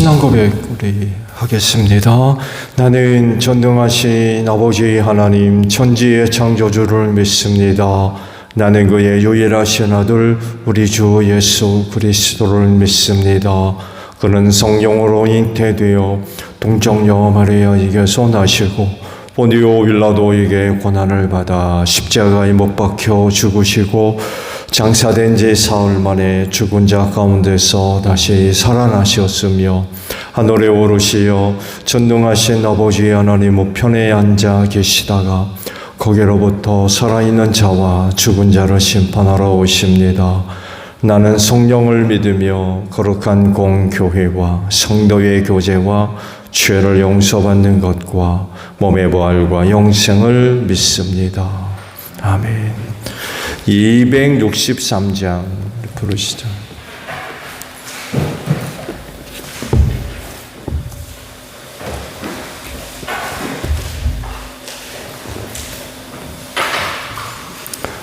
신앙 고백 우리 하겠습니다. 나는 전능하신 아버지 하나님 천지의 창조주를 믿습니다. 나는 그의 유일하신 아들 우리 주 예수 그리스도를 믿습니다. 그는 성령으로 잉태되어 동정녀 마리아에게서 나시고 본디오 빌라도에게 고난을 받아 십자가에 못 박혀 죽으시고 장사된 지 사흘 만에 죽은 자 가운데서 다시 살아나셨으며 하늘에 오르시어 전능하신 아버지 하나님 우편에 앉아 계시다가 거기로부터 살아있는 자와 죽은 자를 심판하러 오십니다. 나는 성령을 믿으며 거룩한 공교회와 성도의 교제와 죄를 용서받는 것과 몸의 부활과 영생을 믿습니다. 아멘. 263장 부르시죠.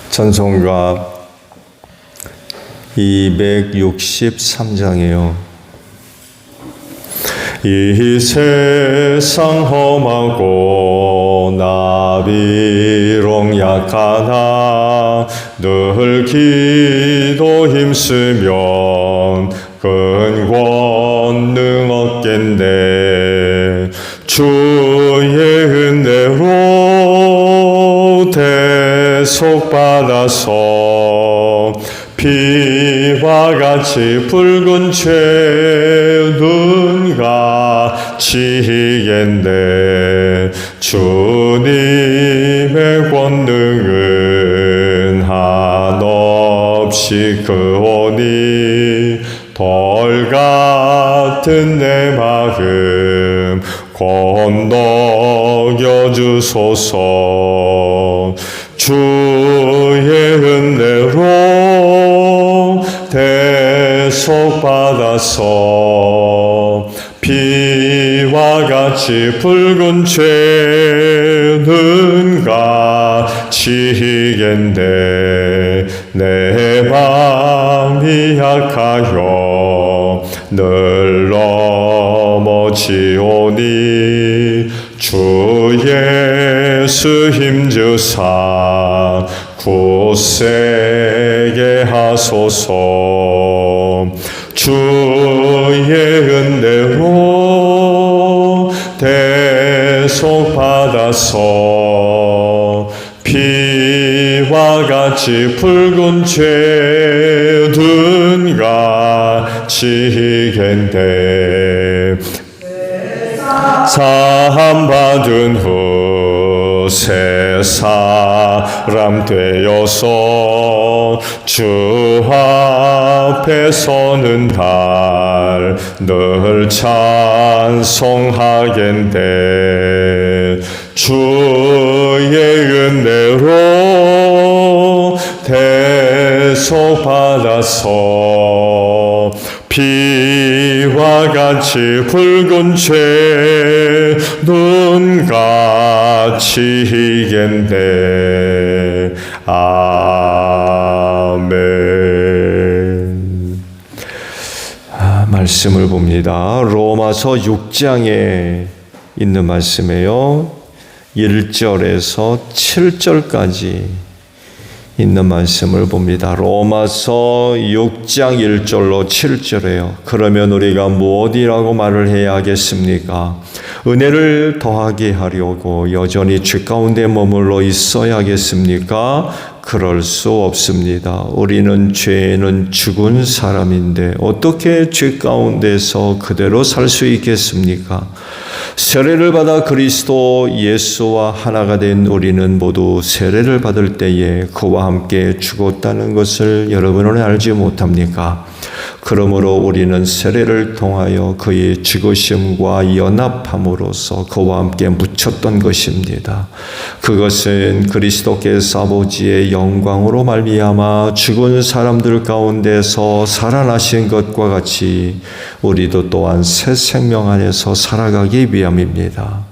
찬송가 263장이에요. 이 세상 험하고 나 비록 약하나 늘 기도 힘쓰면 큰 권능 얻겠네. 주의 은혜로 대속받아서 피와 같이 붉은 죄는 가치겠네. 주님의 권능은 한없이 크오니 돌 같은 내 마음 건너겨 주소서. 주의 은혜로 대속받아서 피와 같이 붉은 죄는 가치겠네. 내 마음이 약하여 늘 넘어지오니 주 예수 힘주사 굳세게 하소서. 주의 은혜로 대속받아서 피와 같이 붉은 죄는 가치겠네. 사함받은 후 새 사람 되어서 주 앞에 서는 날 늘 찬송하겠네. 주의 은혜로 대속받아서 피와 같이 붉은 죄는 가치겠네. 아멘. 말씀을 봅니다. 로마서 6장에 있는 말씀이에요. 1절에서 7절까지 있는 말씀을 봅니다. 로마서 6장 1절로 7절에요. 그러면 우리가 무엇이라고 말을 해야 하겠습니까? 은혜를 더하게 하려고 여전히 죄 가운데 머물러 있어야겠습니까? 그럴 수 없습니다. 우리는 죄에는 죽은 사람인데 어떻게 죄 가운데서 그대로 살 수 있겠습니까? 세례를 받아 그리스도 예수와 하나가 된 우리는 모두 세례를 받을 때에 그와 함께 죽었다는 것을 여러분은 알지 못합니까? 그러므로 우리는 세례를 통하여 그의 죽으심과 연합함으로써 그와 함께 묻혔던 것입니다. 그것은 그리스도께서 아버지의 영광으로 말미암아 죽은 사람들 가운데서 살아나신 것과 같이 우리도 또한 새 생명 안에서 살아가기 위함입니다.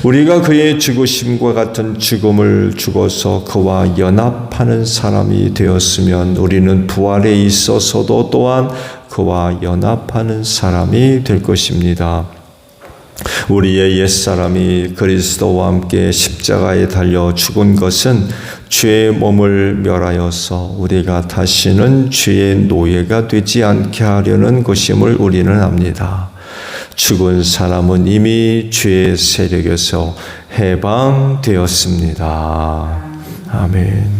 우리가 그의 죽으심과 같은 죽음을 죽어서 그와 연합하는 사람이 되었으면 우리는 부활에 있어서도 또한 그와 연합하는 사람이 될 것입니다. 우리의 옛사람이 그리스도와 함께 십자가에 달려 죽은 것은 죄의 몸을 멸하여서 우리가 다시는 죄의 노예가 되지 않게 하려는 것임을 우리는 압니다. 죽은 사람은 이미 죄의 세력에서 해방되었습니다. 아멘.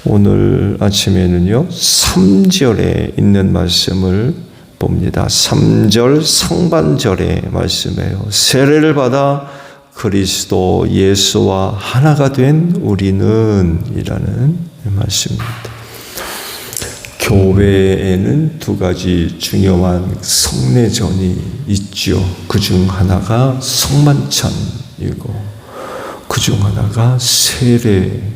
오늘 아침에는요, 3절에 있는 말씀을 봅니다. 3절 상반절의 말씀이에요. 세례를 받아 그리스도 예수와 하나가 된 우리는 이라는 말씀입니다. 교회에는 두 가지 중요한 성례전이 있죠. 그중 하나가 성만찬이고 그중 하나가 세례입니다.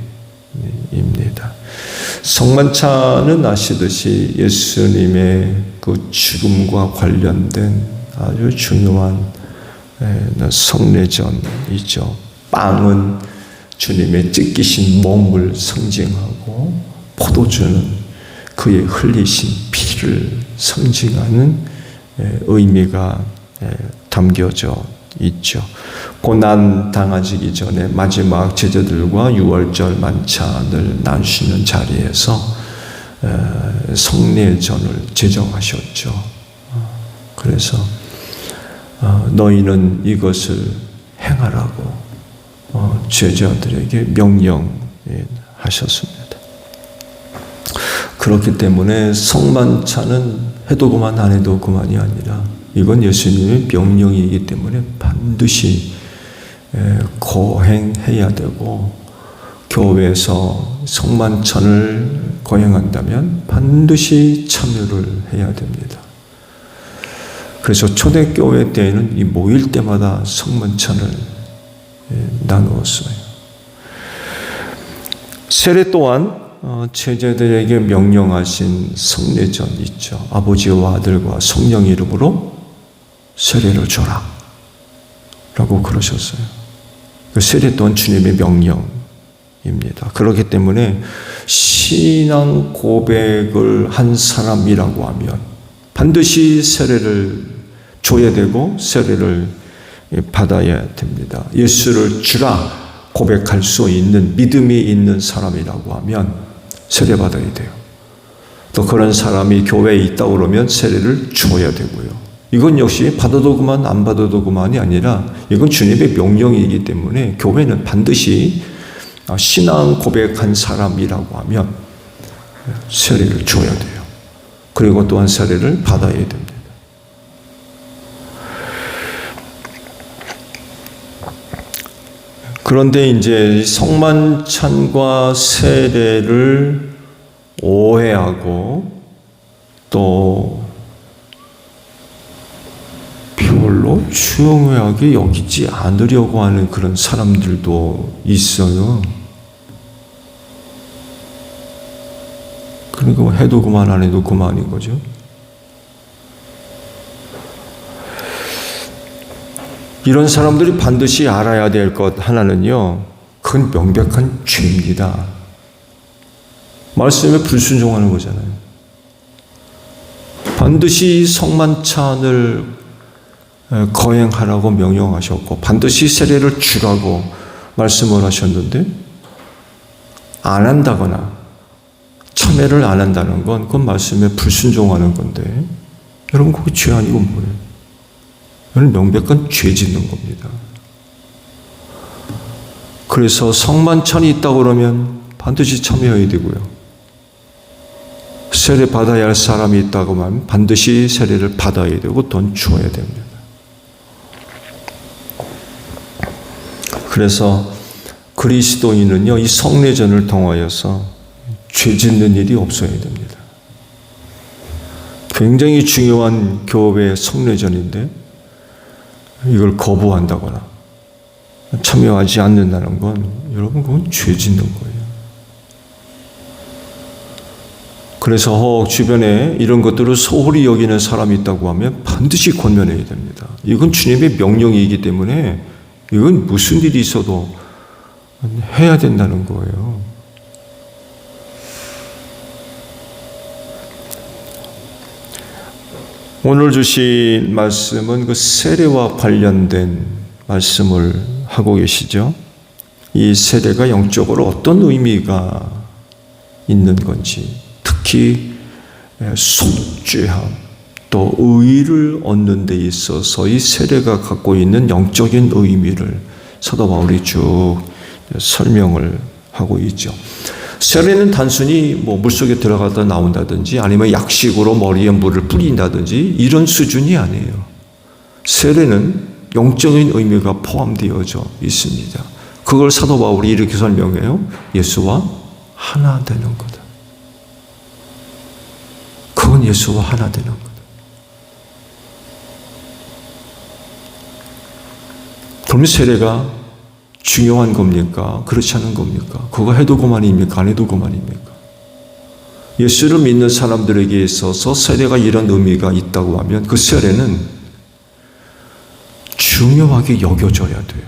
성만찬은 아시듯이 예수님의 그 죽음과 관련된 아주 중요한 성례전이죠. 빵은 주님의 찢기신 몸을 상징하고 포도주는 그의 흘리신 피를 상징하는 의미가 담겨져 있죠. 고난 당하기 전에 마지막 제자들과 유월절 만찬을 나누시는 자리에서 성례전을 제정하셨죠. 그래서 너희는 이것을 행하라고 제자들에게 명령하셨습니다. 그렇기 때문에 성만찬은 해도 그만 안 해도 그만이 아니라 이건 예수님의 명령이기 때문에 반드시 거행해야 되고, 교회에서 성만찬을 거행한다면 반드시 참여를 해야 됩니다. 그래서 초대교회 때에는 이 모일 때마다 성만찬을 나누었어요. 세례 또한 제자들에게 명령하신 성례전 있죠. 아버지와 아들과 성령 이름으로 세례를 줘라 라고 그러셨어요. 그 세례 또한 주님의 명령입니다. 그렇기 때문에 신앙 고백을 한 사람이라고 하면 반드시 세례를 줘야 되고 세례를 받아야 됩니다. 예수를 주라 고백할 수 있는 믿음이 있는 사람이라고 하면 세례 받아야 돼요. 또 그런 사람이 교회에 있다 그러면 세례를 줘야 되고요. 이건 역시 받아도 그만 안 받아도 그만이 아니라 이건 주님의 명령이기 때문에 교회는 반드시 신앙 고백한 사람이라고 하면 세례를 줘야 돼요. 그리고 또한 세례를 받아야 됩니다. 그런데 이제 성만찬과 세례를 오해하고 또 별로 중요하게 여기지 않으려고 하는 그런 사람들도 있어요. 그러니까 해도 그만 안 해도 그만인 거죠. 이런 사람들이 반드시 알아야 될 것 하나는요, 그건 명백한 죄입니다. 말씀에 불순종하는 거잖아요. 반드시 성만찬을 거행하라고 명령하셨고 반드시 세례를 주라고 말씀을 하셨는데 안 한다거나 참여를 안 한다는 건 그건 말씀에 불순종하는 건데, 여러분 그게 죄 아니고 뭐예요? 이건 명백한 죄 짓는 겁니다. 그래서 성만찬이 있다 그러면 반드시 참여해야 되고요. 세례 받아야 할 사람이 있다고 하면 반드시 세례를 받아야 되고 돈 줘야 됩니다. 그래서 그리스도인은요, 이 성례전을 통하여서 죄 짓는 일이 없어야 됩니다. 굉장히 중요한 교회 성례전인데 이걸 거부한다거나 참여하지 않는다는 건 여러분 그건 죄 짓는 거예요. 그래서 주변에 이런 것들을 소홀히 여기는 사람이 있다고 하면 반드시 권면해야 됩니다. 이건 주님의 명령이기 때문에 이건 무슨 일이 있어도 해야 된다는 거예요. 오늘 주신 말씀은 그 세례와 관련된 말씀을 하고 계시죠. 이 세례가 영적으로 어떤 의미가 있는 건지, 특히 속죄함 또 의를 얻는 데 있어서 이 세례가 갖고 있는 영적인 의미를 사도 바울이 쭉 설명을 하고 있죠. 세례는 단순히 물속에 들어가다 나온다든지 아니면 약식으로 머리에 물을 뿌린다든지 이런 수준이 아니에요. 세례는 영적인 의미가 포함되어져 있습니다. 그걸 사도 바울이 이렇게 설명해요. 예수와 하나 되는 거다. 그건 예수와 하나 되는 거다. 그러면 세례가 중요한 겁니까? 그렇지 않은 겁니까? 그거 해도 그만입니까? 안 해도 그만입니까? 예수를 믿는 사람들에게 있어서 세례가 이런 의미가 있다고 하면 그 세례는 중요하게 여겨져야 돼요.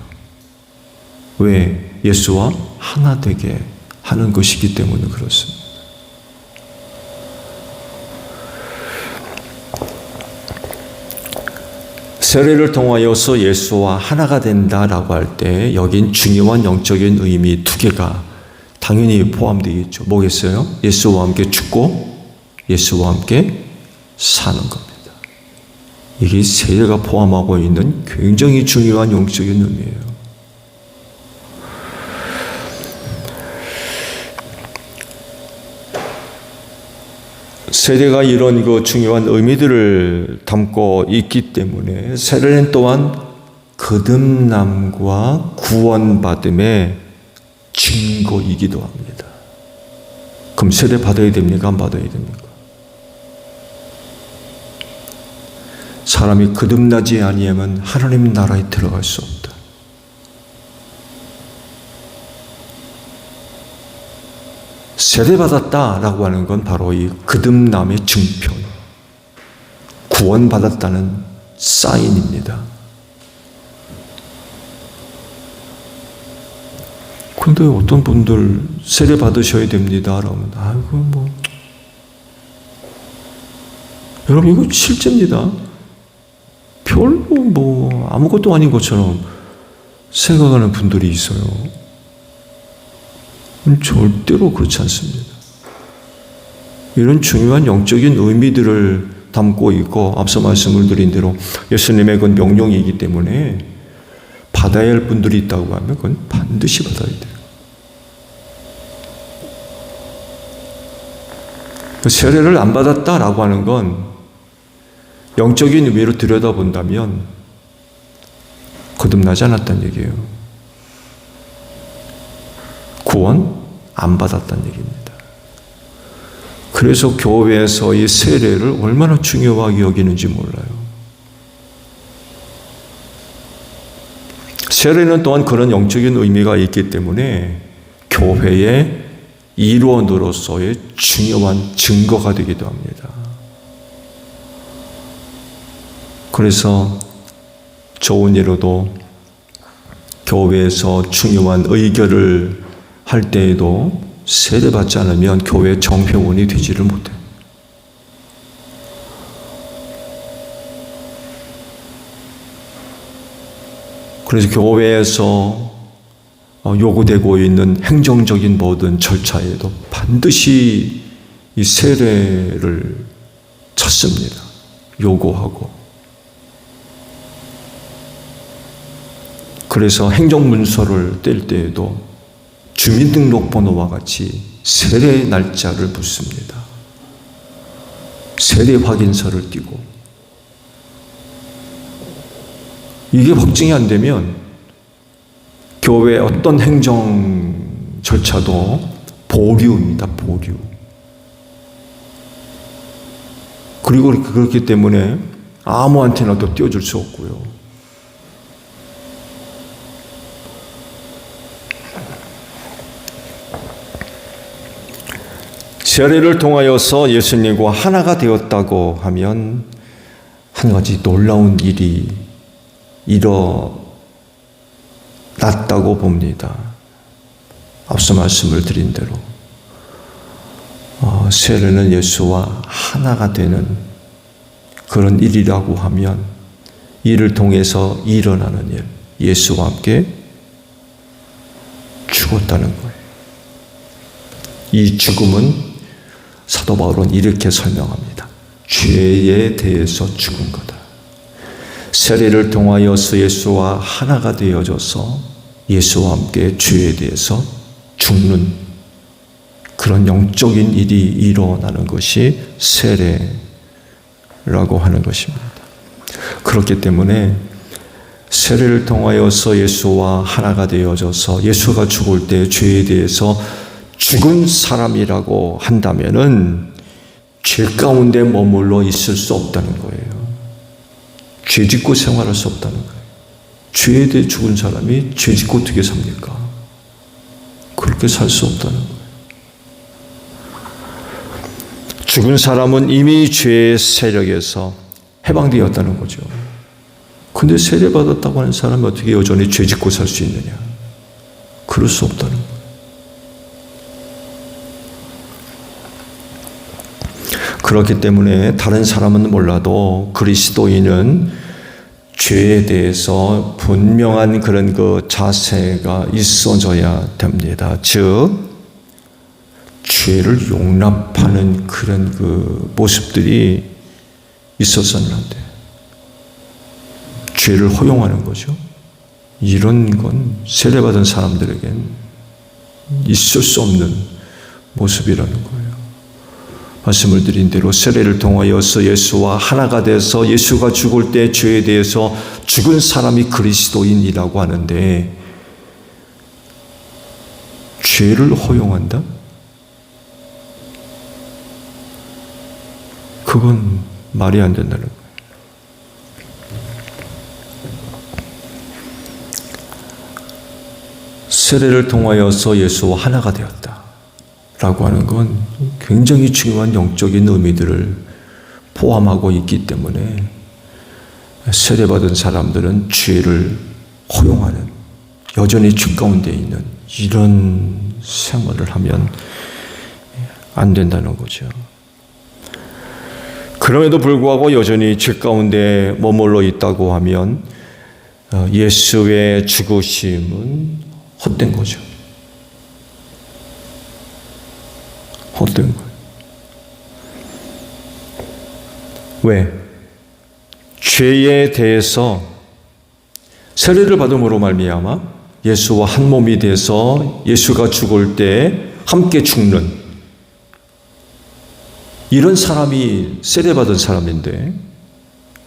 왜? 예수와 하나 되게 하는 것이기 때문에 그렇습니다. 세례를 통하여서 예수와 하나가 된다라고 할 때 여긴 중요한 영적인 의미 두 개가 당연히 포함되겠죠. 뭐겠어요? 예수와 함께 죽고 예수와 함께 사는 겁니다. 이게 세례가 포함하고 있는 굉장히 중요한 영적인 의미예요. 세례가 이런 중요한 의미들을 담고 있기 때문에 세례는 또한 거듭남과 구원받음의 증거이기도 합니다. 그럼 세례 받아야 됩니까? 안 받아야 됩니까? 사람이 거듭나지 아니하면 하나님 나라에 들어갈 수 없다. 세례받았다라고 하는 건 바로 이 거듭남의 증표, 구원받았다는 사인입니다. 근데 어떤 분들 세례받으셔야 됩니다. 그러면 여러분 이거 실제입니다. 별로 아무것도 아닌 것처럼 생각하는 분들이 있어요. 절대로 그렇지 않습니다. 이런 중요한 영적인 의미들을 담고 있고 앞서 말씀을 드린 대로 예수님의 그 명령이기 때문에 받아야 할 분들이 있다고 하면 그건 반드시 받아야 돼요. 세례를 안 받았다라고 하는 건 영적인 의미로 들여다본다면 거듭나지 않았다는 얘기예요. 구원 안 받았다는 얘기입니다. 그래서 교회에서 이 세례를 얼마나 중요하게 여기는지 몰라요. 세례는 또한 그런 영적인 의미가 있기 때문에 교회의 일원으로서의 중요한 증거가 되기도 합니다. 그래서 좋은 예로도 교회에서 중요한 의결을 할 때에도 세례받지 않으면 교회 정회원이 되지를 못해요. 그래서 교회에서 요구되고 있는 행정적인 모든 절차에도 반드시 이 세례를 찾습니다. 요구하고. 그래서 행정문서를 뗄 때에도 주민등록번호와 같이 세례 날짜를 붙습니다. 세례 확인서를 띄고. 이게 확증이 안 되면 교회 어떤 행정 절차도 보류입니다. 보류. 그리고 그렇기 때문에 아무한테나 또 띄워줄 수 없고요. 세례를 통하여서 예수님과 하나가 되었다고 하면 한 가지 놀라운 일이 낫다고 봅니다. 앞서 말씀을 드린 대로 세례는 예수와 하나가 되는 그런 일이라고 하면 이를 통해서 일어나는 일, 예수와 함께 죽었다는 거예요. 이 죽음은 사도 바울은 이렇게 설명합니다. 죄에 대해서 죽은 거다. 세례를 통하여서 예수와 하나가 되어져서 예수와 함께 죄에 대해서 죽는 그런 영적인 일이 일어나는 것이 세례라고 하는 것입니다. 그렇기 때문에 세례를 통하여서 예수와 하나가 되어져서 예수가 죽을 때 죄에 대해서 죽은 사람이라고 한다면은 죄 가운데 머물러 있을 수 없다는 거예요. 죄 짓고 생활할 수 없다는 거예요. 죄에 대해 죽은 사람이 죄 짓고 어떻게 삽니까? 그렇게 살 수 없다는 거예요. 죽은 사람은 이미 죄의 세력에서 해방되었다는 거죠. 근데 세례받았다고 하는 사람이 어떻게 여전히 죄 짓고 살 수 있느냐? 그럴 수 없다는 거예요. 그렇기 때문에 다른 사람은 몰라도 그리스도인은 죄에 대해서 분명한 그런 그 자세가 있어져야 됩니다. 즉, 죄를 용납하는 그런 그 모습들이 있어서는 안 돼요. 죄를 허용하는 거죠. 이런 건 세례받은 사람들에겐 있을 수 없는 모습이라는 거예요. 말씀을 드린 대로 세례를 통하여서 예수와 하나가 돼서 예수가 죽을 때 죄에 대해서 죽은 사람이 그리스도인이라고 하는데 죄를 허용한다? 그건 말이 안 된다는 거예요. 세례를 통하여서 예수와 하나가 되었다 라고 하는 건 굉장히 중요한 영적인 의미들을 포함하고 있기 때문에 세례받은 사람들은 죄를 허용하는, 여전히 죄 가운데 있는 이런 생활을 하면 안 된다는 거죠. 그럼에도 불구하고 여전히 죄 가운데 머물러 있다고 하면 예수의 죽으심은 헛된 거죠. 헛된 거예요. 왜? 죄에 대해서 세례를 받음으로 말미암아 예수와 한 몸이 돼서 예수가 죽을 때 함께 죽는 이런 사람이 세례받은 사람인데,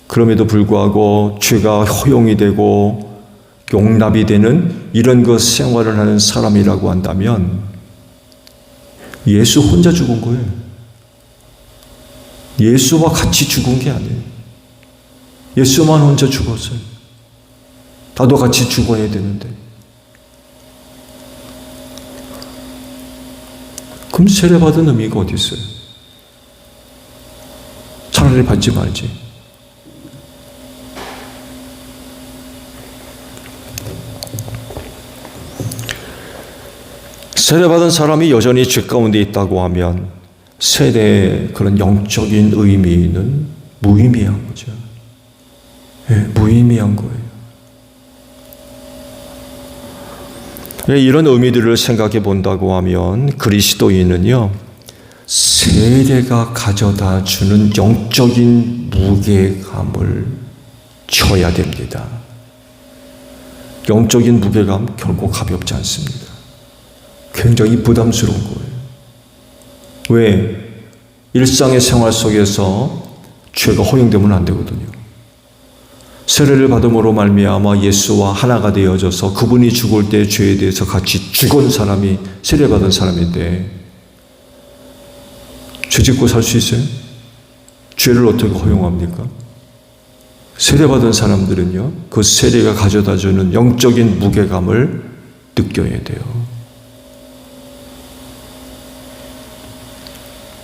그럼에도 불구하고 죄가 허용이 되고 용납이 되는 이런 그 생활을 하는 사람이라고 한다면 예수 혼자 죽은 거예요. 예수와 같이 죽은 게 아니에요. 예수만 혼자 죽었어요. 나도 같이 죽어야 되는데. 그럼 세례받은 의미가 어디 있어요? 차라리 받지 말지. 세례받은 사람이 여전히 죄 가운데 있다고 하면 세례의 그런 영적인 의미는 무의미한 거죠. 네, 무의미한 거예요. 이런 의미들을 생각해 본다고 하면 그리스도인은요, 세례가 가져다 주는 영적인 무게감을 져야 됩니다. 영적인 무게감 결코 가볍지 않습니다. 굉장히 부담스러운 거예요. 왜? 일상의 생활 속에서 죄가 허용되면 안 되거든요. 세례를 받음으로 말미암아 예수와 하나가 되어져서 그분이 죽을 때 죄에 대해서 같이 죽은 사람이 세례받은 사람인데 죄 짓고 살 수 있어요? 죄를 어떻게 허용합니까? 세례받은 사람들은요, 그 세례가 가져다주는 영적인 무게감을 느껴야 돼요.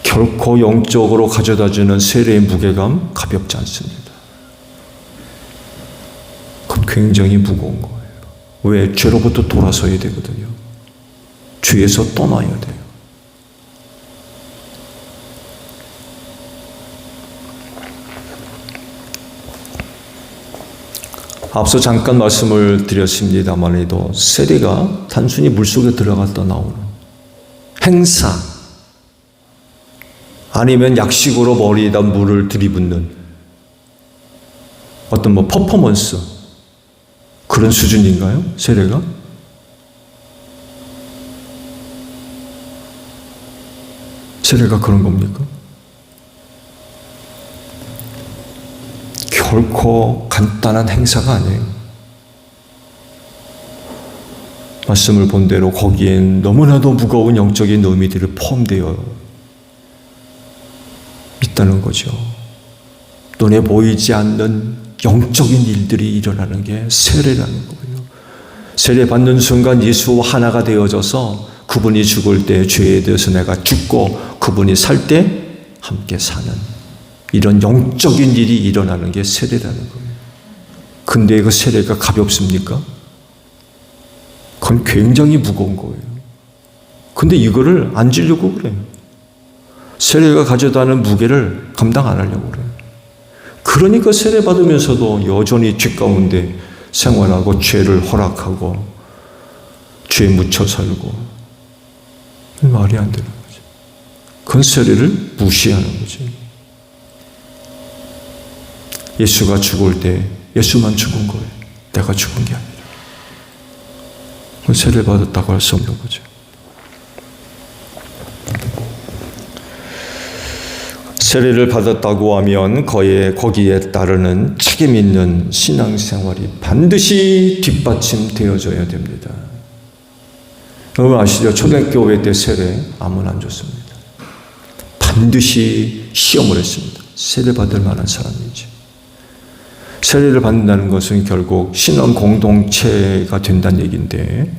결코 영적으로 가져다주는 세례의 무게감 가볍지 않습니다. 그건 굉장히 무거운 거예요. 왜? 죄로부터 돌아서야 되거든요. 죄에서 떠나야 돼요. 앞서 잠깐 말씀을 드렸습니다만에도 세례가 단순히 물속에 들어갔다 나오는 행사, 아니면 약식으로 머리에다 물을 들이붓는 어떤 퍼포먼스, 그런 수준인가요? 세례가? 세례가 그런 겁니까? 결코 간단한 행사가 아니에요. 말씀을 본 대로 거기엔 너무나도 무거운 영적인 의미들이 포함되어 있다는 거죠. 눈에 보이지 않는 영적인 일들이 일어나는 게 세례라는 거예요. 세례 받는 순간 예수와 하나가 되어져서 그분이 죽을 때 죄에 대해서 내가 죽고 그분이 살 때 함께 사는 이런 영적인 일이 일어나는 게 세례라는 거예요. 근데 그 세례가 가볍습니까? 그건 굉장히 무거운 거예요. 근데 이거를 안 지려고 그래요. 세례가 가져다 하는 무게를 감당 안 하려고 그래요. 그러니까 세례 받으면서도 여전히 죄 가운데 생활하고 죄를 허락하고 죄에 묻혀 살고, 말이 안 되는 거죠. 그건 세례를 무시하는 거죠. 예수가 죽을 때 예수만 죽은 거예요. 내가 죽은 게 아니라. 그건 세례를 받았다고 할 수 없는 거죠. 세례를 받았다고 하면 거기에 따르는 책임 있는 신앙생활이 반드시 뒷받침되어져야 됩니다. 여러분 아시죠? 초대교회 때 세례 아무나 안 줬습니다. 반드시 시험을 했습니다. 세례 받을 만한 사람인지. 세례를 받는다는 것은 결국 신앙 공동체가 된다는 얘기인데,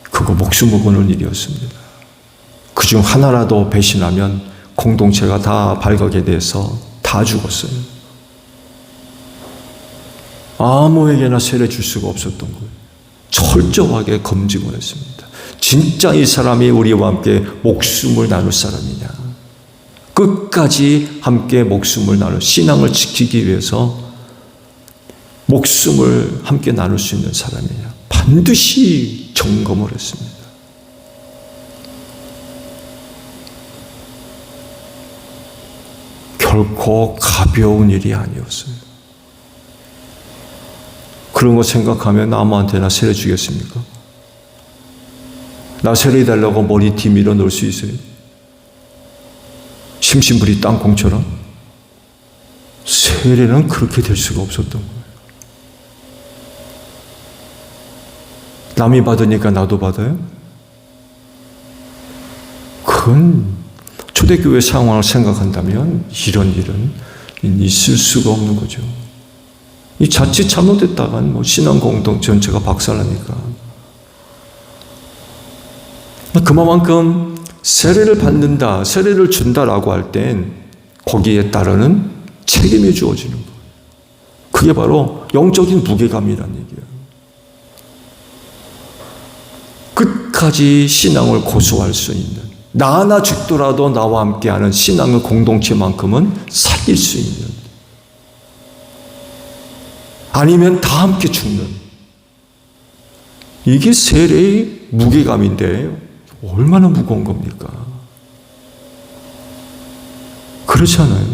그거 목숨을 거는 일이었습니다. 그중 하나라도 배신하면 공동체가 다 발각이 돼서 다 죽었어요. 아무에게나 세례 줄 수가 없었던 거예요. 철저하게 검증을 했습니다. 진짜 이 사람이 우리와 함께 목숨을 나눌 사람이냐, 끝까지 함께 목숨을 나눌, 신앙을 지키기 위해서 목숨을 함께 나눌 수 있는 사람이냐, 반드시 점검을 했습니다. 결코 가벼운 일이 아니었어요. 그런 거 생각하면 아무한테나 세례 주겠습니까? 나 세례 달라고 머리띠 밀어 넣을 수 있어요? 심심풀이 땅콩처럼? 세례는 그렇게 될 수가 없었던 거예요. 남이 받으니까 나도 받아요? 그건 초대교회 상황을 생각한다면 이런 일은 있을 수가 없는 거죠. 이 자칫 잘못했다간 신앙 공동 전체가 박살나니까. 그만큼 세례를 받는다, 세례를 준다라고 할 땐 거기에 따르는 책임이 주어지는 거예요. 그게 바로 영적인 무게감이라는 얘기예요. 끝까지 신앙을 고수할 수 있는, 나 하나 죽더라도 나와 함께하는 신앙의 공동체만큼은 살릴 수 있는, 아니면 다 함께 죽는, 이게 세례의 무게감인데 얼마나 무거운 겁니까? 그렇지 않아요?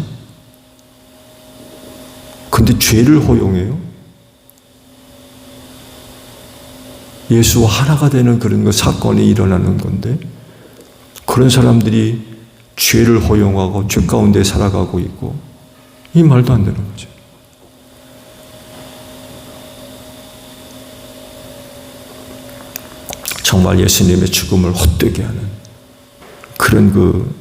근데 죄를 허용해요? 예수와 하나가 되는 그런 사건이 일어나는 건데, 그런 사람들이 죄를 허용하고 죄 가운데 살아가고 있고, 이 말도 안 되는 거죠. 정말 예수님의 죽음을 헛되게 하는 그런 그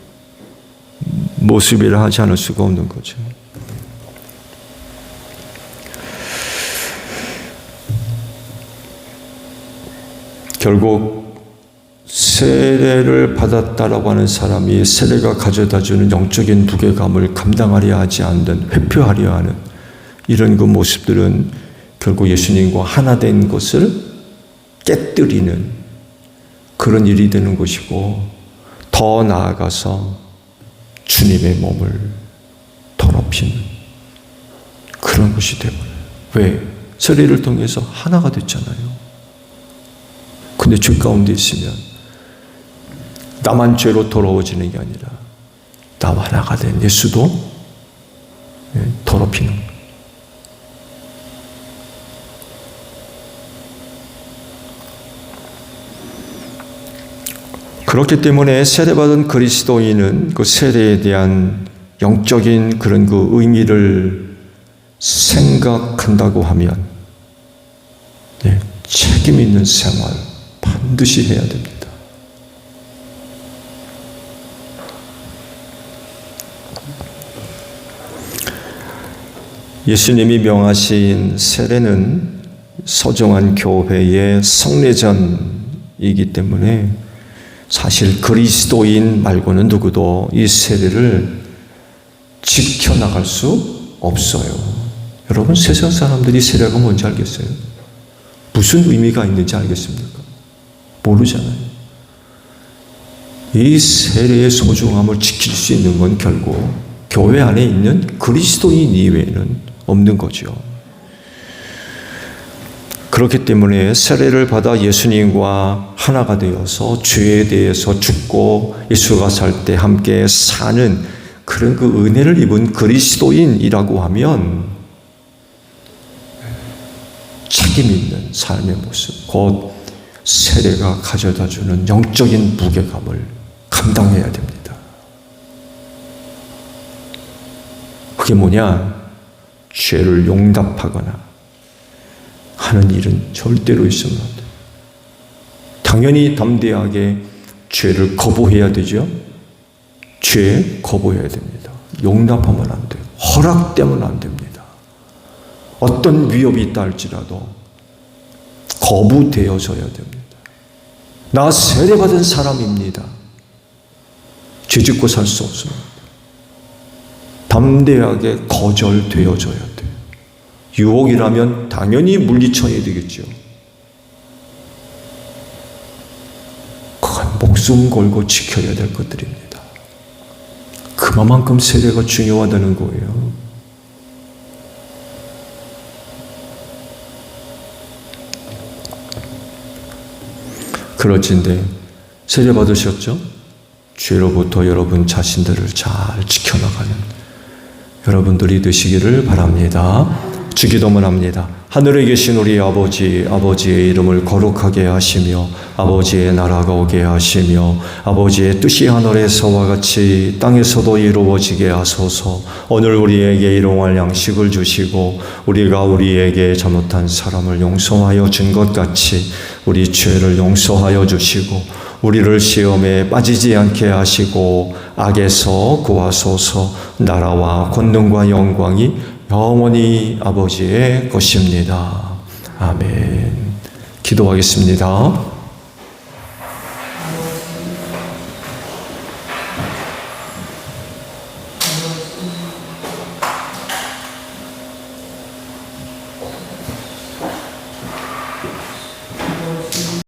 모습이라 하지 않을 수가 없는 거죠. 결국 세례를 받았다라고 하는 사람이 세례가 가져다주는 영적인 무게감을 감당하려 하지 않는, 회피하려 하는 이런 그 모습들은 결국 예수님과 하나 된 것을 깨뜨리는 그런 일이 되는 것이고, 더 나아가서 주님의 몸을 더럽히는 그런 것이 되어버려요. 왜? 세례를 통해서 하나가 됐잖아요. 근데 죄 가운데 있으면 나만 죄로 더러워지는 게 아니라 나와 하나가 된 예수도 더럽히는 거예요. 그렇기 때문에 세례받은 그리스도인은 그 세례에 대한 영적인 그런 그 의미를 생각한다고 하면 책임 있는 생활 반드시 해야 됩니다. 예수님이 명하신 세례는 소중한 교회의 성례전이기 때문에 사실 그리스도인 말고는 누구도 이 세례를 지켜나갈 수 없어요. 여러분, 세상 사람들이 세례가 뭔지 알겠어요? 무슨 의미가 있는지 알겠습니까? 모르잖아요. 이 세례의 소중함을 지킬 수 있는 건 결국 교회 안에 있는 그리스도인 이외에는 없는 거죠. 그렇기 때문에 세례를 받아 예수님과 하나가 되어서 죄에 대해서 죽고 예수가 살 때 함께 사는 그런 그 은혜를 입은 그리스도인이라고 하면 책임 있는 삶의 모습, 곧 세례가 가져다주는 영적인 무게감을 감당해야 됩니다. 그게 뭐냐? 죄를 용납하거나 하는 일은 절대로 있으면 안 돼요. 당연히 담대하게 죄를 거부해야 되죠. 죄 거부해야 됩니다. 용납하면 안 돼요. 허락되면 안 됩니다. 어떤 위협이 있다 할지라도 거부되어져야 됩니다. 나 세례받은 사람입니다. 죄 짓고 살 수 없습니다. 담대하게 거절되어져야 돼요. 유혹이라면 당연히 물리쳐야 되겠죠. 그건 목숨 걸고 지켜야 될 것들입니다. 그만큼 세례가 중요하다는 거예요. 그렇진데 세례 받으셨죠? 죄로부터 여러분 자신들을 잘 지켜나가는 여러분들이 되시기를 바랍니다. 주기도문 합니다. 하늘에 계신 우리 아버지, 아버지의 이름을 거룩하게 하시며 아버지의 나라가 오게 하시며 아버지의 뜻이 하늘에서와 같이 땅에서도 이루어지게 하소서. 오늘 우리에게 일용할 양식을 주시고 우리가 우리에게 잘못한 사람을 용서하여 준 것 같이 우리 죄를 용서하여 주시고 우리를 시험에 빠지지 않게 하시고 악에서 구하소서. 나라와 권능과 영광이 영원히 아버지의 것입니다. 아멘. 기도하겠습니다.